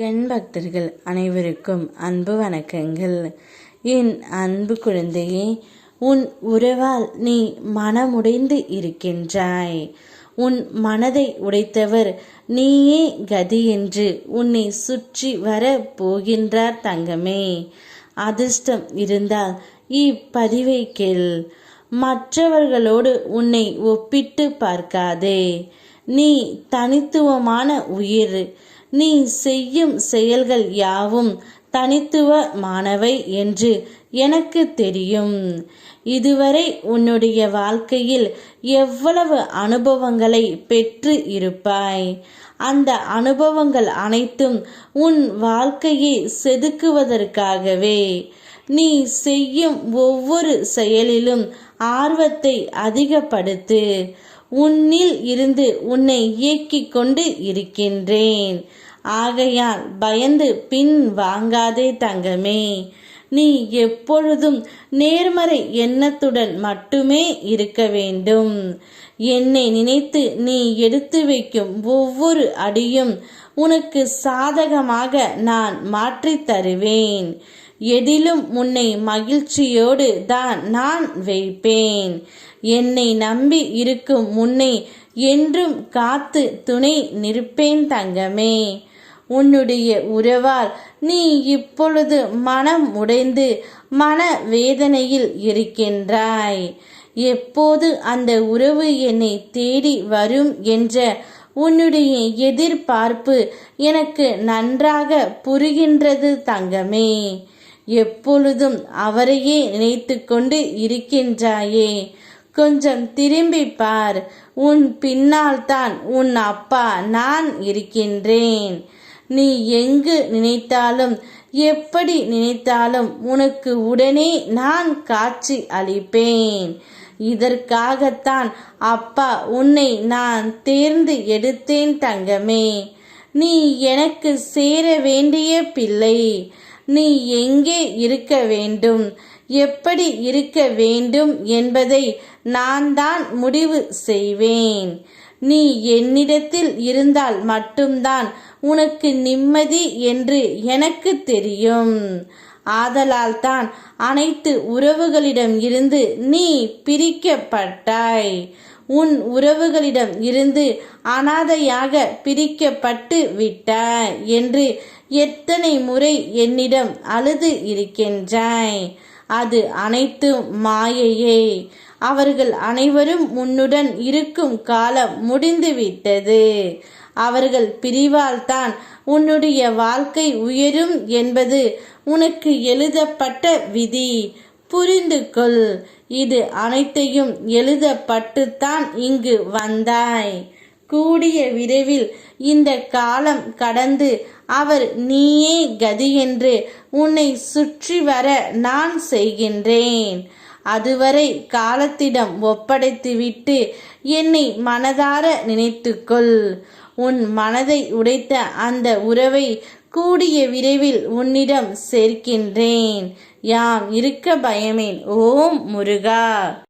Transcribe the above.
முருகன் பக்தர்கள் அனைவருக்கும் அன்பு வணக்கங்கள். என் அன்பு குழந்தையே, உன் உறவால் நீ மனமுடைந்து இருக்கின்றாய். உன் மனதை உடைத்தவர் நீயே கதி என்று உன்னை சுற்றி வர போகின்றார் தங்கமே. அதிர்ஷ்டம் இருந்தால் இப்பதிவை கேள். மற்றவர்களோடு உன்னை ஒப்பிட்டு பார்க்காதே. நீ தனித்துவமான உயிர். நீ செய்யும் செயல்கள் யாவும் தனித்துவமானவை என்று எனக்கு தெரியும். இதுவரை உன்னுடைய வாழ்க்கையில் எவ்வளவு அனுபவங்களை பெற்று இருப்பாய். அந்த அனுபவங்கள் அனைத்தும் உன் வாழ்க்கையை செதுக்குவதற்காகவே. நீ செய்யும் ஒவ்வொரு செயலிலும் ஆர்வத்தை அதிகப்படுத்து. உன்னில் இருந்து உன்னை இயக்கிக் கொண்டு இருக்கின்றேன். ஆகையால் பயந்து பின் வாங்காதே தங்கமே. நீ எப்பொழுதும் நேர்மறை எண்ணத்துடன் மட்டுமே இருக்க வேண்டும். என்னை நினைத்து நீ எடுத்து வைக்கும் ஒவ்வொரு அடியும் உனக்கு சாதகமாக நான் மாற்றித் தருவேன். எதிலும் உன்னை மகிழ்ச்சியோடு தான் நான் வைப்பேன். என்னை நம்பி இருக்கும் முன்னை என்றும் காத்து துணை நிற்பேன் தங்கமே. உன்னுடைய உறவால் நீ இப்பொழுது மனம் உடைந்து மன வேதனையில் இருக்கின்றாய். எப்போது அந்த உறவு என்னை தேடி வரும் என்ற உன்னுடைய எதிர்பார்ப்பு எனக்கு நன்றாக புரிகின்றது தங்கமே. எப்பொழுதும் அவரையே நினைத்து கொண்டு இருக்கின்றாயே. கொஞ்சம் திரும்பி பார். உன் பின்னால் தான் உன் அப்பா நான் இருக்கின்றேன். நீ எங்கு நினைத்தாலும் எப்படி நினைத்தாலும் உனக்கு உடனே நான் காட்சி அளிப்பேன். இதற்காகத்தான் அப்பா உன்னை நான் தேர்ந்து எடுத்தேன் தங்கமே. நீ எனக்கு சேர வேண்டிய பிள்ளை. நீ எங்கே இருக்க வேண்டும், எப்படி இருக்க வேண்டும் என்பதை நான் தான் முடிவு செய்வேன். நீ என்னிடத்தில் இருந்தால் மட்டும்தான் உனக்கு நிம்மதி என்று எனக்கு தெரியும். ஆதலால் தான் அனைத்து உறவுகளிடம் இருந்து நீ பிரிக்கப்பட்டாய். உன் உறவுகளிடம் இருந்து அனாதையாக பிரிக்கப்பட்டு விட்டாய் என்று எத்தனை முறை என்னிடம் அழுது இருக்கின்றாய். அது அனைத்தும் மாயையே. அவர்கள் அனைவரும் உன்னுடன் இருக்கும் காலம் முடிந்துவிட்டது. அவர்கள் பிரிவால் தான் உன்னுடைய வாழ்க்கை உயரும் என்பது உனக்கு எழுதப்பட்ட விதி. புரிந்து கொள். இது அனைத்தையும் எழுதப்பட்டுத்தான் இங்கு வந்தாய். கூடிய விரைவில் இந்த காலம் கடந்து அவர் நீயே கதி என்று உன்னை சுற்றி வர நான் செய்கின்றேன். அதுவரை காலத்திடம் ஒப்படைத்துவிட்டு என்னை மனதார நினைத்துக்கொள். உன் மனதை உடைத்த அந்த உறவை கூடிய விரைவில் உன்னிடம் சேர்க்கின்றேன். யாம் இருக்க பயமேன். ஓம் முருகா.